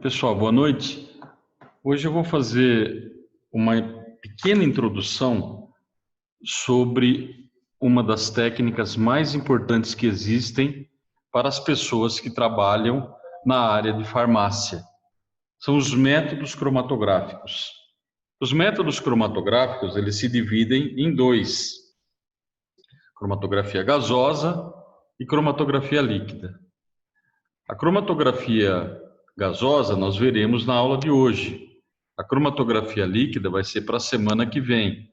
Pessoal, boa noite. Hoje eu vou fazer uma pequena introdução sobre uma das técnicas mais importantes que existem para as pessoas que trabalham na área de farmácia. São os métodos cromatográficos. Os métodos cromatográficos, eles se dividem em dois: cromatografia gasosa e cromatografia líquida. A cromatografia gasosa nós veremos na aula de hoje. A cromatografia líquida vai ser para a semana que vem.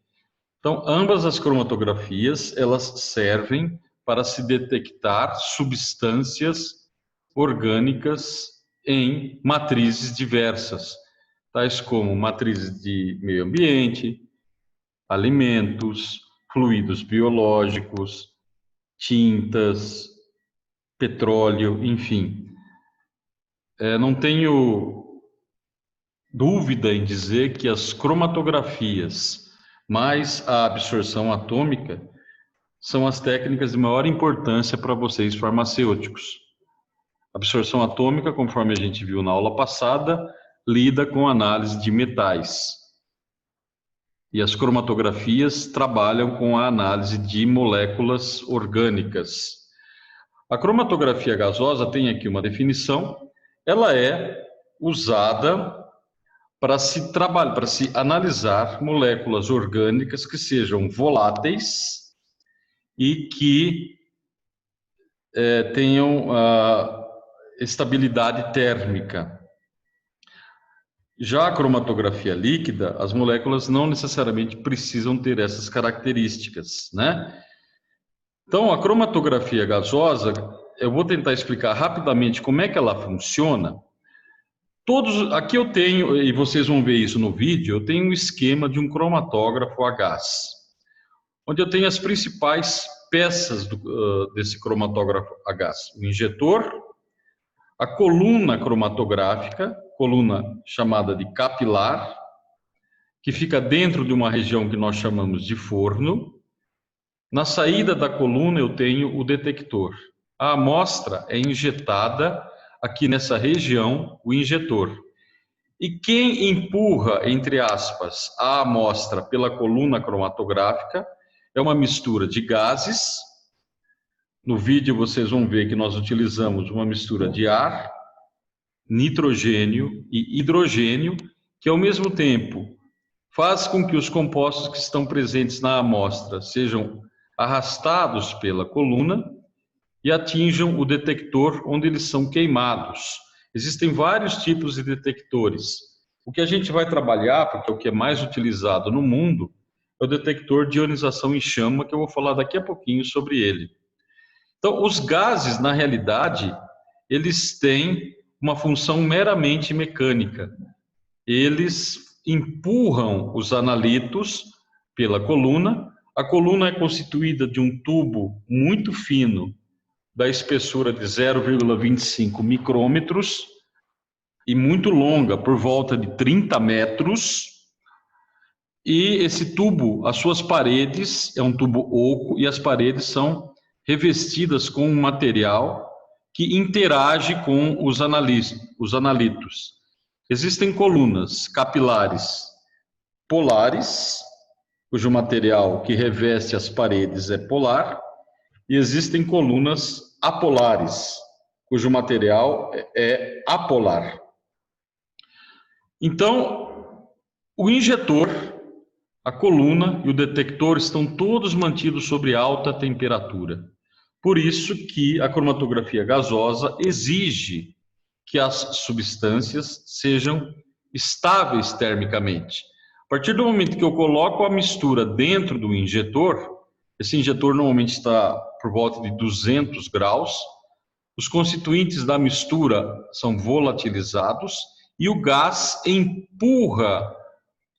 Então, ambas as cromatografias, elas servem para se detectar substâncias orgânicas em matrizes diversas, tais como matrizes de meio ambiente, alimentos, fluidos biológicos, tintas, petróleo, enfim. Não tenho dúvida em dizer que as cromatografias mais a absorção atômica são as técnicas de maior importância para vocês farmacêuticos. A absorção atômica, conforme a gente viu na aula passada, lida com análise de metais. E as cromatografias trabalham com a análise de moléculas orgânicas. A cromatografia gasosa tem aqui uma definição, ela é usada para se trabalhar, para se analisar moléculas orgânicas que sejam voláteis e que tenham estabilidade térmica. Já a cromatografia líquida, as moléculas não necessariamente precisam ter essas características, né? Então, a cromatografia gasosa, eu vou tentar explicar rapidamente como é que ela funciona. Aqui eu tenho, e vocês vão ver isso no vídeo, eu tenho um esquema de um cromatógrafo a gás, onde eu tenho as principais peças desse cromatógrafo a gás: o injetor, a coluna cromatográfica, coluna chamada de capilar, que fica dentro de uma região que nós chamamos de forno. Na saída da coluna eu tenho o detector. A amostra é injetada aqui nessa região, o injetor. E quem empurra, entre aspas, a amostra pela coluna cromatográfica é uma mistura de gases. No vídeo vocês vão ver que nós utilizamos uma mistura de ar, nitrogênio e hidrogênio, que ao mesmo tempo faz com que os compostos que estão presentes na amostra sejam arrastados pela coluna e atinjam o detector onde eles são queimados. Existem vários tipos de detectores. O que a gente vai trabalhar, porque é o que é mais utilizado no mundo, é o detector de ionização em chama, que eu vou falar daqui a pouquinho sobre ele. Então, os gases, na realidade, eles têm uma função meramente mecânica. Eles empurram os analitos pela coluna. A coluna é constituída de um tubo muito fino, da espessura de 0,25 micrômetros e muito longa, por volta de 30 metros. E esse tubo, as suas paredes, é um tubo oco e as paredes são revestidas com um material que interage com os analitos. Existem colunas capilares polares, cujo material que reveste as paredes é polar, e existem colunas apolares, cujo material é apolar. Então, o injetor, a coluna e o detector estão todos mantidos sobre alta temperatura. Por isso que a cromatografia gasosa exige que as substâncias sejam estáveis termicamente. A partir do momento que eu coloco a mistura dentro do injetor, esse injetor normalmente está por volta de 200 graus, os constituintes da mistura são volatilizados e o gás empurra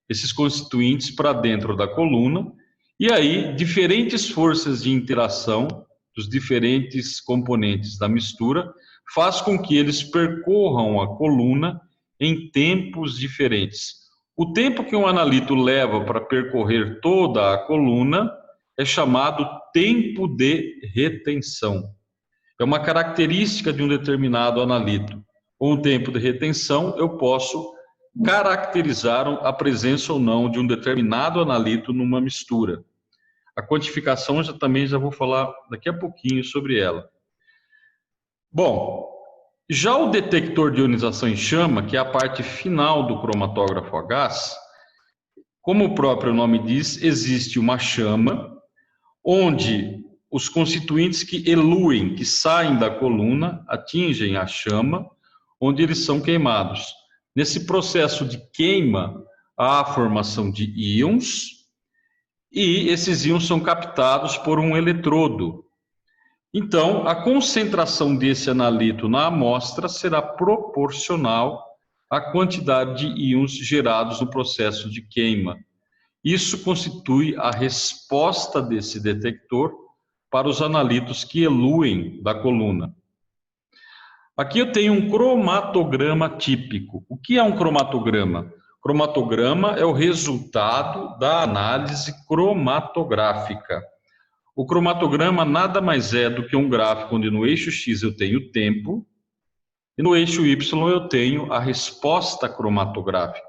esses constituintes para dentro da coluna, e aí diferentes forças de interação dos diferentes componentes da mistura faz com que eles percorram a coluna em tempos diferentes. O tempo que um analito leva para percorrer toda a coluna é chamado tempo de retenção. É uma característica de um determinado analito. ou um tempo de retenção, eu posso caracterizar a presença ou não de um determinado analito numa mistura. A quantificação também já vou falar daqui a pouquinho sobre ela. Bom, já o detector de ionização em chama, que é a parte final do cromatógrafo a gás, como o próprio nome diz, existe uma chama onde os constituintes que eluem, que saem da coluna, atingem a chama, onde eles são queimados. Nesse processo de queima, há a formação de íons, e esses íons são captados por um eletrodo. Então, a concentração desse analito na amostra será proporcional à quantidade de íons gerados no processo de queima. Isso constitui a resposta desse detector para os analitos que eluem da coluna. Aqui eu tenho um cromatograma típico. O que é um cromatograma? Cromatograma é o resultado da análise cromatográfica. O cromatograma nada mais é do que um gráfico onde no eixo X eu tenho o tempo e no eixo Y eu tenho a resposta cromatográfica.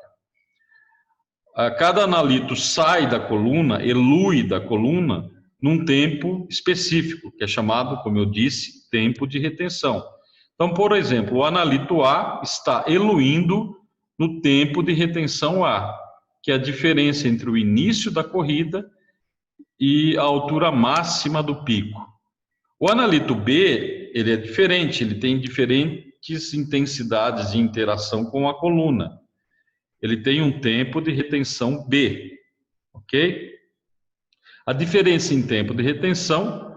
Cada analito sai da coluna, elui da coluna, num tempo específico, que é chamado, como eu disse, tempo de retenção. Então, por exemplo, o analito A está eluindo no tempo de retenção A, que é a diferença entre o início da corrida e a altura máxima do pico. O analito B, ele é diferente, ele tem diferentes intensidades de interação com a coluna. Ele tem um tempo de retenção B, ok? A diferença em tempo de retenção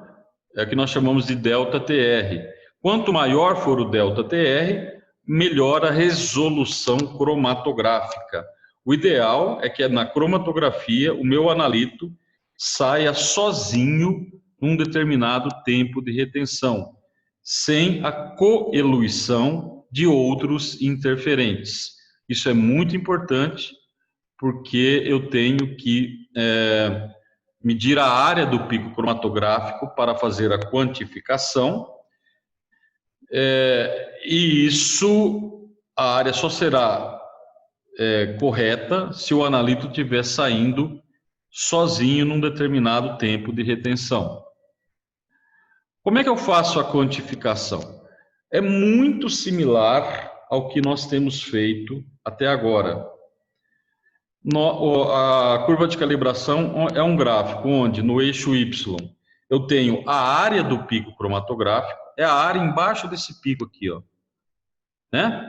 é o que nós chamamos de ΔTr. Quanto maior for o ΔTr, melhor a resolução cromatográfica. O ideal é que na cromatografia o meu analito saia sozinho num determinado tempo de retenção, sem a coeluição de outros interferentes. Isso é muito importante porque eu tenho que medir a área do pico cromatográfico para fazer a quantificação, e isso, a área só será correta se o analito estiver saindo sozinho num determinado tempo de retenção. Como é que eu faço a quantificação? É muito similar ao que nós temos feito até agora. A curva de calibração é um gráfico onde no eixo Y eu tenho a área do pico cromatográfico, é a área embaixo desse pico aqui, ó, né?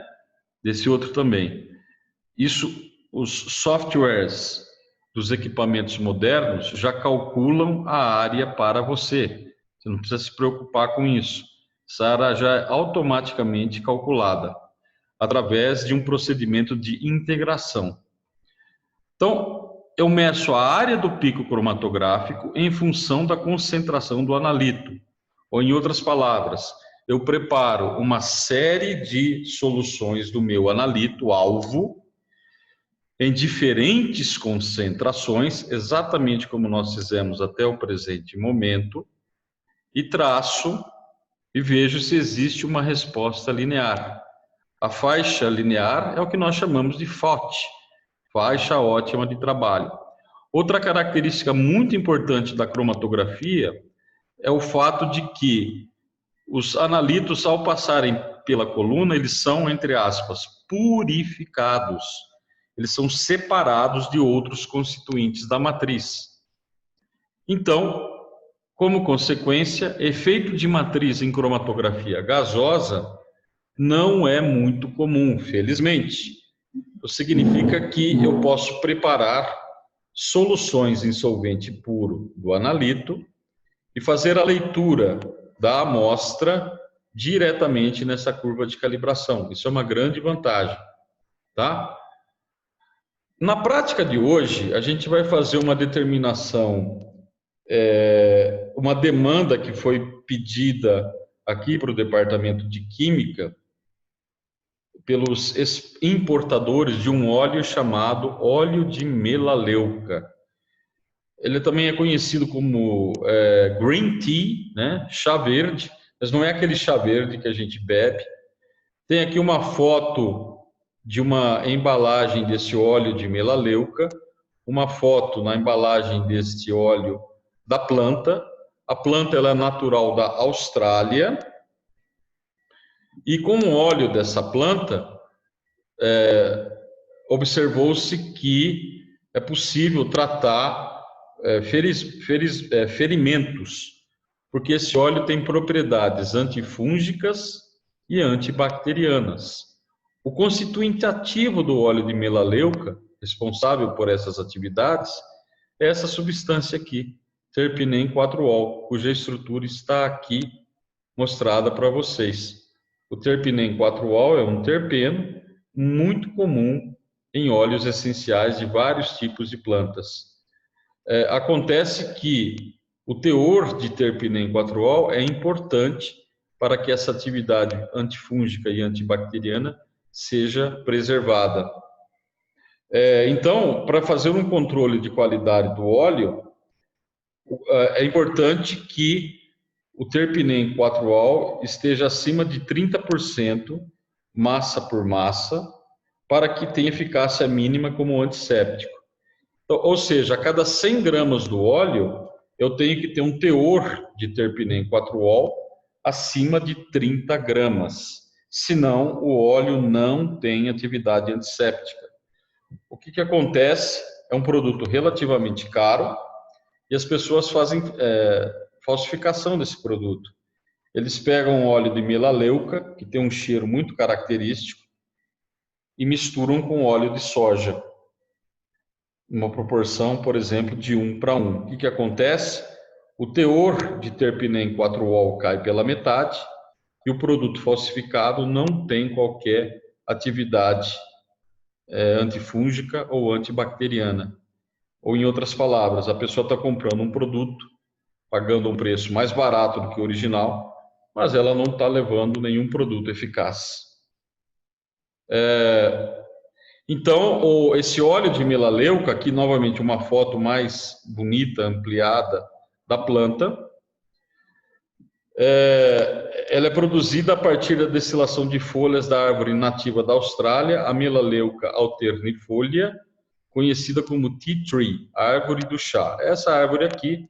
Desse outro também. Isso, os softwares dos equipamentos modernos já calculam a área para você. Você não precisa se preocupar com isso. Essa área já é automaticamente calculada através de um procedimento de integração. Então, eu meço a área do pico cromatográfico em função da concentração do analito. Ou, em outras palavras, eu preparo uma série de soluções do meu analito alvo em diferentes concentrações, exatamente como nós fizemos até o presente momento, e traço e vejo se existe uma resposta linear. A faixa linear é o que nós chamamos de FOT, faixa ótima de trabalho. Outra característica muito importante da cromatografia é o fato de que os analitos, ao passarem pela coluna, eles são, entre aspas, purificados. Eles são separados de outros constituintes da matriz. Então, como consequência, efeito de matriz em cromatografia gasosa não é muito comum, felizmente. Isso significa que eu posso preparar soluções em solvente puro do analito e fazer a leitura da amostra diretamente nessa curva de calibração. Isso é uma grande vantagem, tá? Na prática de hoje, a gente vai fazer uma determinação, uma demanda que foi pedida aqui para o Departamento de Química pelos importadores de um óleo chamado óleo de melaleuca. Ele também é conhecido como green tea, né? Chá verde, mas não é aquele chá verde que a gente bebe. Tem aqui uma foto de uma embalagem desse óleo de melaleuca, uma foto na embalagem deste óleo da planta. A planta ela é natural da Austrália. E com o óleo dessa planta, observou-se que é possível tratar ferimentos, porque esse óleo tem propriedades antifúngicas e antibacterianas. O constituinte ativo do óleo de melaleuca, responsável por essas atividades, é essa substância aqui, terpinem 4-ol, cuja estrutura está aqui mostrada para vocês. O terpinem 4-ol é um terpeno muito comum em óleos essenciais de vários tipos de plantas. Acontece que o teor de terpinem 4-ol é importante para que essa atividade antifúngica e antibacteriana seja preservada. Então, para fazer um controle de qualidade do óleo, é importante que o terpinem 4-ol esteja acima de 30% massa por massa, para que tenha eficácia mínima como antisséptico. Então, ou seja, a cada 100 gramas do óleo, eu tenho que ter um teor de terpinem 4-ol acima de 30 gramas. Senão, o óleo não tem atividade antisséptica. O que acontece? É um produto relativamente caro e as pessoas fazem falsificação desse produto. Eles pegam óleo de melaleuca, que tem um cheiro muito característico, e misturam com óleo de soja, uma proporção, por exemplo, de 1:1. O que acontece? O teor de terpinem 4-ol cai pela metade e o produto falsificado não tem qualquer atividade antifúngica ou antibacteriana. Ou, em outras palavras, a pessoa está comprando um produto, pagando um preço mais barato do que o original, mas ela não está levando nenhum produto eficaz. Então, esse óleo de melaleuca, aqui novamente uma foto mais bonita, ampliada da planta, ela é produzida a partir da destilação de folhas da árvore nativa da Austrália, a Melaleuca alternifolia, conhecida como tea tree, a árvore do chá. Essa árvore aqui,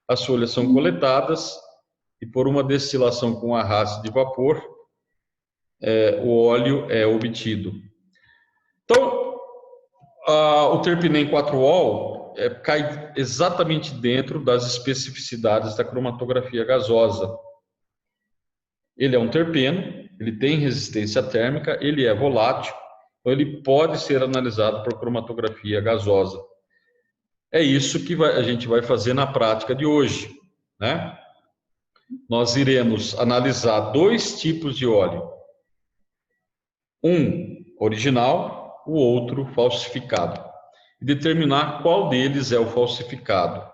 as folhas são coletadas e por uma destilação com arraste de vapor, o óleo é obtido. Então, o terpinem 4-ol cai exatamente dentro das especificidades da cromatografia gasosa. Ele é um terpeno, ele tem resistência térmica, ele é volátil, então ele pode ser analisado por cromatografia gasosa. É isso que a gente vai fazer na prática de hoje, né? Nós iremos analisar 2 tipos de óleo. Um original, o outro falsificado. E determinar qual deles é o falsificado.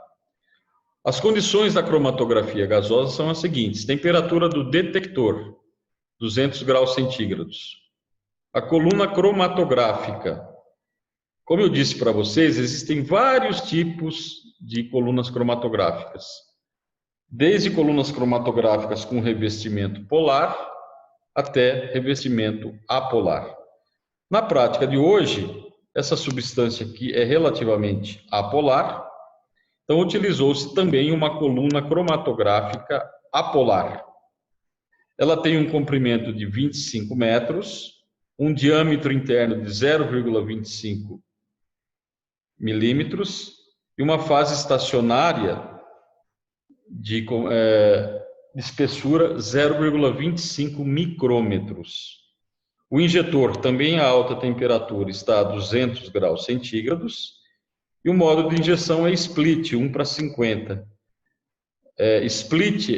As condições da cromatografia gasosa são as seguintes: temperatura do detector, 200 graus centígrados. A coluna cromatográfica. Como eu disse para vocês, existem vários tipos de colunas cromatográficas. Desde colunas cromatográficas com revestimento polar até revestimento apolar. Na prática de hoje, essa substância aqui é relativamente apolar, então utilizou-se também uma coluna cromatográfica apolar. Ela tem um comprimento de 25 metros, um diâmetro interno de 0,25 milímetros e uma fase estacionária de espessura 0,25 micrômetros. O injetor, também a alta temperatura, está a 200 graus centígrados e o modo de injeção é split, 1:50. Split,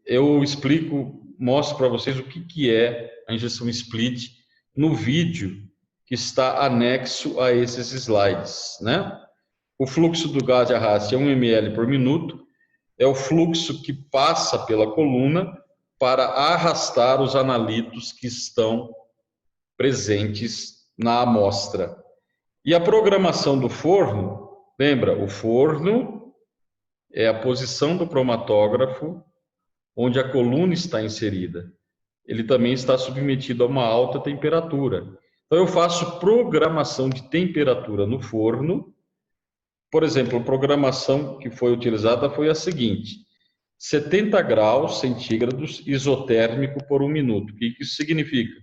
eu explico, mostro para vocês o que é a injeção split no vídeo que está anexo a esses slides, né? O fluxo do gás de arraste é 1 ml por minuto, é o fluxo que passa pela coluna para arrastar os analitos que estão presentes na amostra. E a programação do forno, lembra, o forno é a posição do cromatógrafo onde a coluna está inserida. ele também está submetido a uma alta temperatura. Então, eu faço programação de temperatura no forno. Por exemplo, a programação que foi utilizada foi a seguinte: 70 graus centígrados isotérmico por 1 minuto. O que isso significa?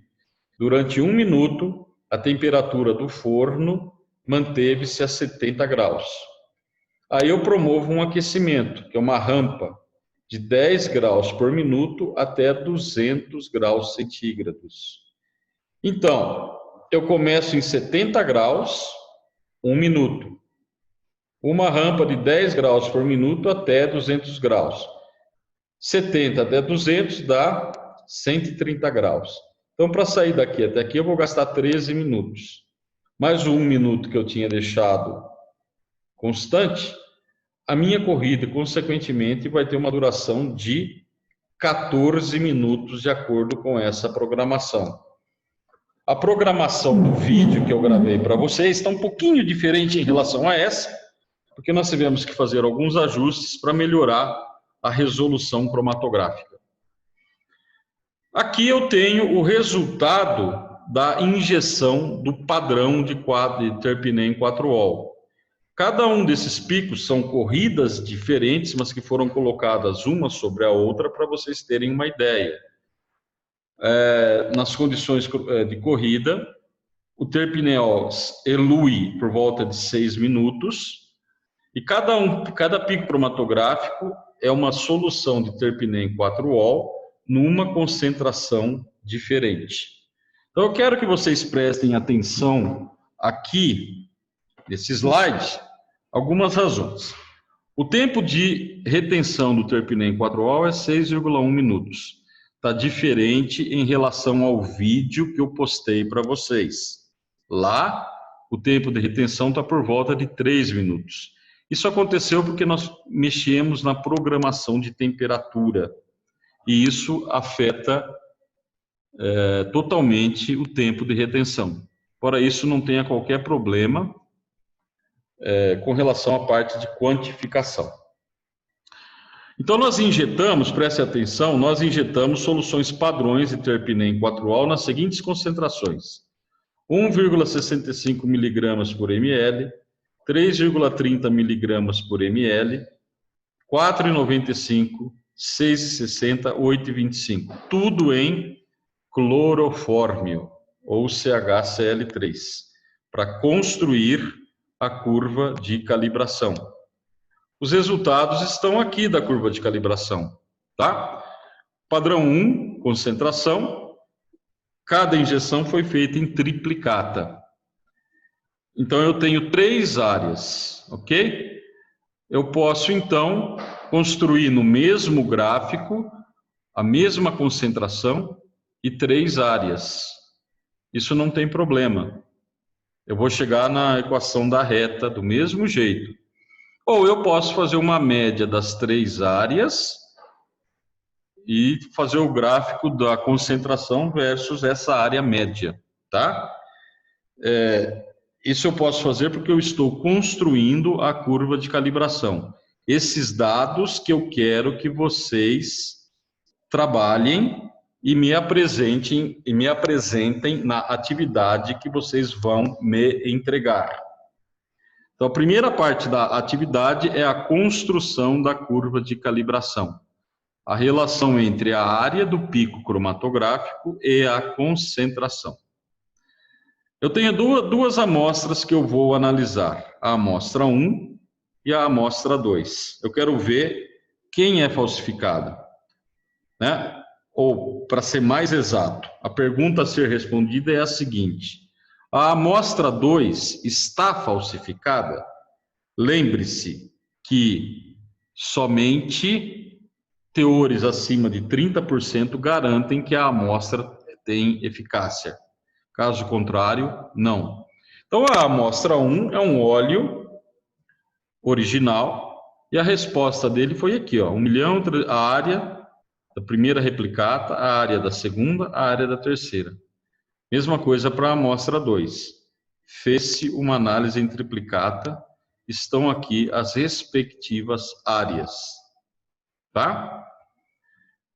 Durante 1 minuto, a temperatura do forno manteve-se a 70 graus. Aí eu promovo um aquecimento, que é uma rampa, de 10 graus por minuto até 200 graus centígrados. Então, eu começo em 70 graus, 1 minuto. Uma rampa de 10 graus por minuto até 200 graus. 70 até 200 dá 130 graus. Então, para sair daqui até aqui, eu vou gastar 13 minutos. Mais o 1 minuto que eu tinha deixado constante, a minha corrida, consequentemente, vai ter uma duração de 14 minutos, de acordo com essa programação. A programação do vídeo que eu gravei para vocês está um pouquinho diferente em relação a essa, porque nós tivemos que fazer alguns ajustes para melhorar a resolução cromatográfica. Aqui eu tenho o resultado da injeção do padrão de terpinem 4-ol. Cada um desses picos são corridas diferentes, mas que foram colocadas uma sobre a outra para vocês terem uma ideia. Nas condições de corrida, o terpineol elui por volta de 6 minutos, e cada pico cromatográfico é uma solução de terpinem 4-ol numa concentração diferente. Então, eu quero que vocês prestem atenção aqui, nesse slide, algumas razões. O tempo de retenção do terpinem 4-ol é 6,1 minutos. Está diferente em relação ao vídeo que eu postei para vocês. Lá, o tempo de retenção está por volta de 3 minutos. Isso aconteceu porque nós mexemos na programação de temperatura. E isso afeta totalmente o tempo de retenção. Fora isso, não tenha qualquer problema com relação à parte de quantificação. Então, nós injetamos, preste atenção, nós injetamos soluções padrões de terpinem 4-ol nas seguintes concentrações: 1,65 mg por ml, 3,30 mg por ml, 4,95, 6,60, 8,25. Tudo em clorofórmio, ou CHCl3, para construir a curva de calibração. Os resultados estão aqui da curva de calibração, tá? Padrão 1, concentração. Cada injeção foi feita em triplicata. Então, eu tenho 3 áreas, ok? Eu posso, então, construir no mesmo gráfico a mesma concentração e 3 áreas. Isso não tem problema. Eu vou chegar na equação da reta do mesmo jeito. Ou eu posso fazer uma média das 3 áreas e fazer o gráfico da concentração versus essa área média, tá? Isso eu posso fazer porque eu estou construindo a curva de calibração. Esses dados que eu quero que vocês trabalhem e me apresentem na atividade que vocês vão me entregar. Então, a primeira parte da atividade é a construção da curva de calibração. A relação entre a área do pico cromatográfico e a concentração. Eu tenho duas amostras que eu vou analisar. A amostra 1 e a amostra 2. Eu quero ver quem é falsificado, né? Ou, para ser mais exato, a pergunta a ser respondida é a seguinte: a amostra 2 está falsificada? Lembre-se que somente teores acima de 30% garantem que a amostra tem eficácia. Caso contrário, não. Então, a amostra 1 é um óleo original e a resposta dele foi aqui, ó, 1 milhão, a área da primeira replicata, a área da segunda, a área da terceira. Mesma coisa para a amostra 2. Fez-se uma análise em triplicata, estão aqui as respectivas áreas, tá?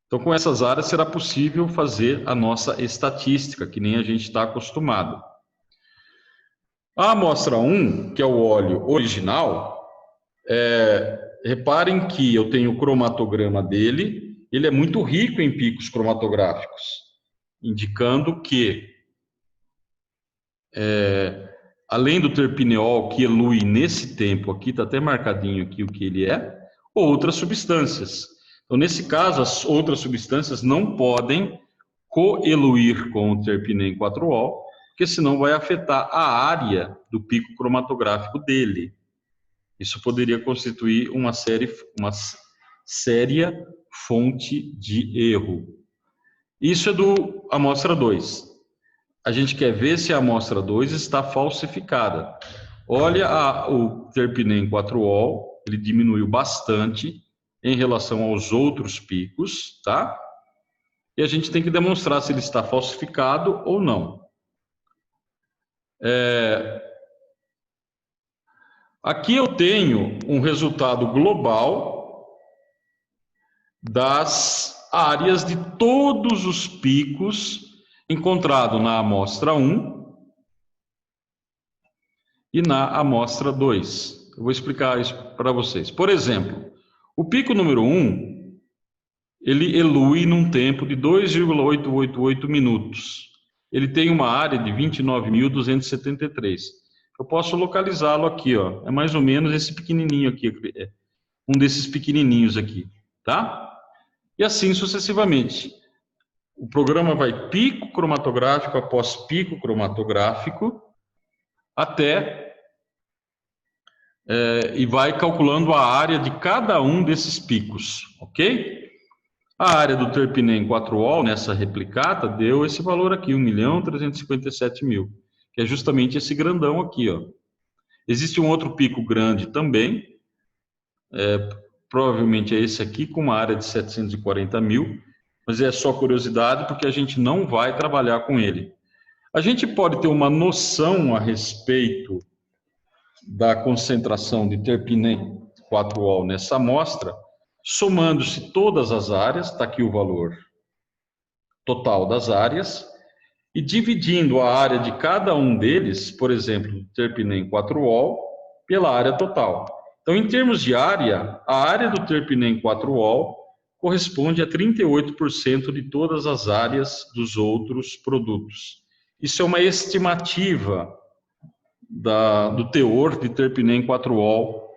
Então, com essas áreas será possível fazer a nossa estatística, que nem a gente está acostumado. A amostra 1, que é o óleo original, reparem que eu tenho o cromatograma dele, ele é muito rico em picos cromatográficos, indicando que, além do terpineol que elui nesse tempo aqui, está até marcadinho aqui o que ele é, outras substâncias. Então, nesse caso, as outras substâncias não podem coeluir com o terpinem 4-ol, porque senão vai afetar a área do pico cromatográfico dele. Isso poderia constituir uma séria fonte de erro. Isso é do amostra 2. A gente quer ver se a amostra 2 está falsificada. Olha o terpinem 4-ol, ele diminuiu bastante em relação aos outros picos, tá? E a gente tem que demonstrar se ele está falsificado ou não. Aqui eu tenho um resultado global das áreas de todos os picos encontrados na amostra 1 e na amostra 2. Eu vou explicar isso para vocês. Por exemplo, o pico número 1, ele elui num tempo de 2,888 minutos. Ele tem uma área de 29.273. Eu posso localizá-lo aqui, ó. É mais ou menos esse pequenininho aqui, um desses pequenininhos aqui, tá? E assim sucessivamente. O programa vai pico cromatográfico após pico cromatográfico até e vai calculando a área de cada um desses picos, ok? A área do terpinem 4-ol nessa replicata deu esse valor aqui, 1.357.000, que é justamente esse grandão aqui, ó. Existe um outro pico grande também, provavelmente é esse aqui, com uma área de 740.000, mas é só curiosidade porque a gente não vai trabalhar com ele. A gente pode ter uma noção a respeito da concentração de terpinem 4-ol nessa amostra, somando-se todas as áreas, está aqui o valor total das áreas, e dividindo a área de cada um deles, por exemplo, terpinem 4-ol, pela área total. Então, em termos de área, a área do terpinem 4-ol corresponde a 38% de todas as áreas dos outros produtos. Isso é uma estimativa do teor de terpinem 4-ol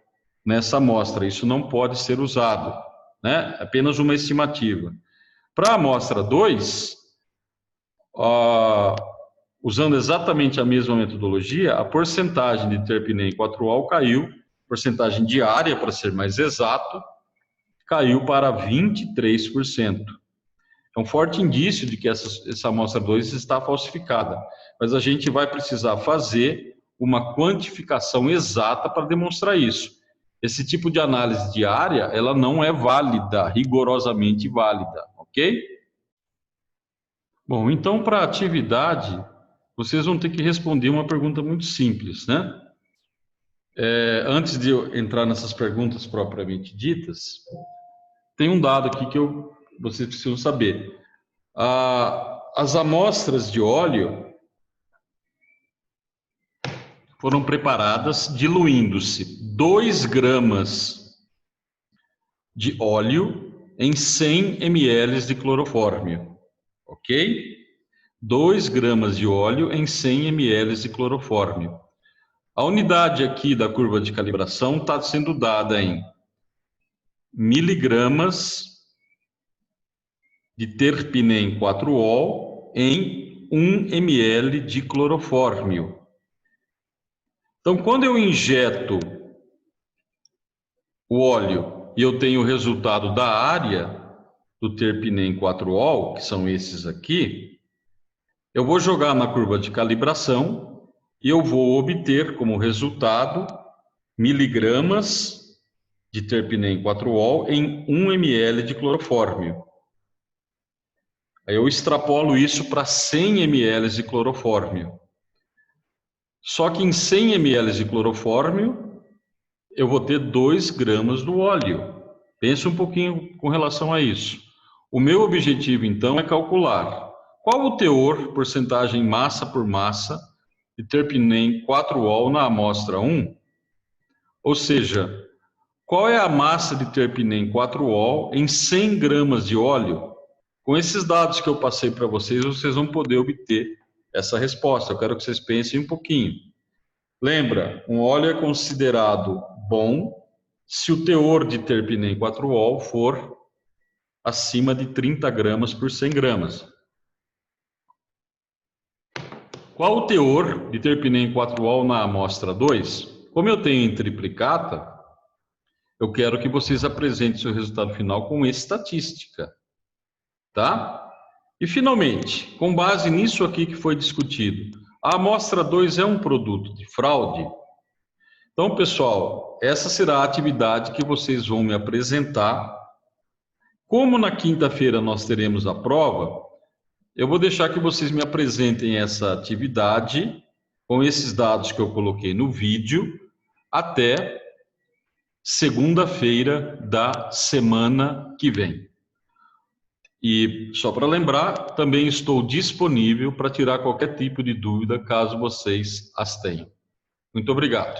nessa amostra. Isso não pode ser usado, né? Apenas uma estimativa. Para a amostra 2, usando exatamente a mesma metodologia, a porcentagem de terpinem 4-ol caiu, porcentagem de área, para ser mais exato, caiu para 23%. É um forte indício de que essa amostra 2 está falsificada, mas a gente vai precisar fazer uma quantificação exata para demonstrar isso. Esse tipo de análise de área, ela não é válida, rigorosamente válida, ok? Bom, então, para a atividade, vocês vão ter que responder uma pergunta muito simples, né? Antes de eu entrar nessas perguntas propriamente ditas, tem um dado aqui que vocês precisam saber. As amostras de óleo foram preparadas diluindo-se 2 gramas de óleo em 100 ml de clorofórmio, ok? 2 gramas de óleo em 100 ml de clorofórmio. A unidade aqui da curva de calibração está sendo dada em miligramas de terpinem 4-ol em 1 ml de clorofórmio. Então, quando eu injeto o óleo e eu tenho o resultado da área do terpinem 4-ol, que são esses aqui, eu vou jogar na curva de calibração e eu vou obter como resultado miligramas de terpinem 4-ol em 1 ml de clorofórmio. Aí eu extrapolo isso para 100 ml de clorofórmio. Só que em 100 ml de clorofórmio, eu vou ter 2 gramas do óleo. Pensa um pouquinho com relação a isso. O meu objetivo, então, é calcular qual o teor, porcentagem massa por massa, de terpinem 4-ol na amostra 1, ou seja, qual é a massa de terpinem 4-ol em 100 gramas de óleo? Com esses dados que eu passei para vocês, vocês vão poder obter essa resposta. Eu quero que vocês pensem um pouquinho. Lembra, um óleo é considerado bom se o teor de terpinem 4-ol for acima de 30 gramas por 100 gramas. Qual o teor de terpinem 4-ol na amostra 2? Como eu tenho em triplicata, eu quero que vocês apresentem seu resultado final com estatística, tá? E, finalmente, com base nisso aqui que foi discutido, a amostra 2 é um produto de fraude? Então, pessoal, essa será a atividade que vocês vão me apresentar. Como na quinta-feira nós teremos a prova, eu vou deixar que vocês me apresentem essa atividade com esses dados que eu coloquei no vídeo até segunda-feira da semana que vem. E só para lembrar, também estou disponível para tirar qualquer tipo de dúvida caso vocês as tenham. Muito obrigado.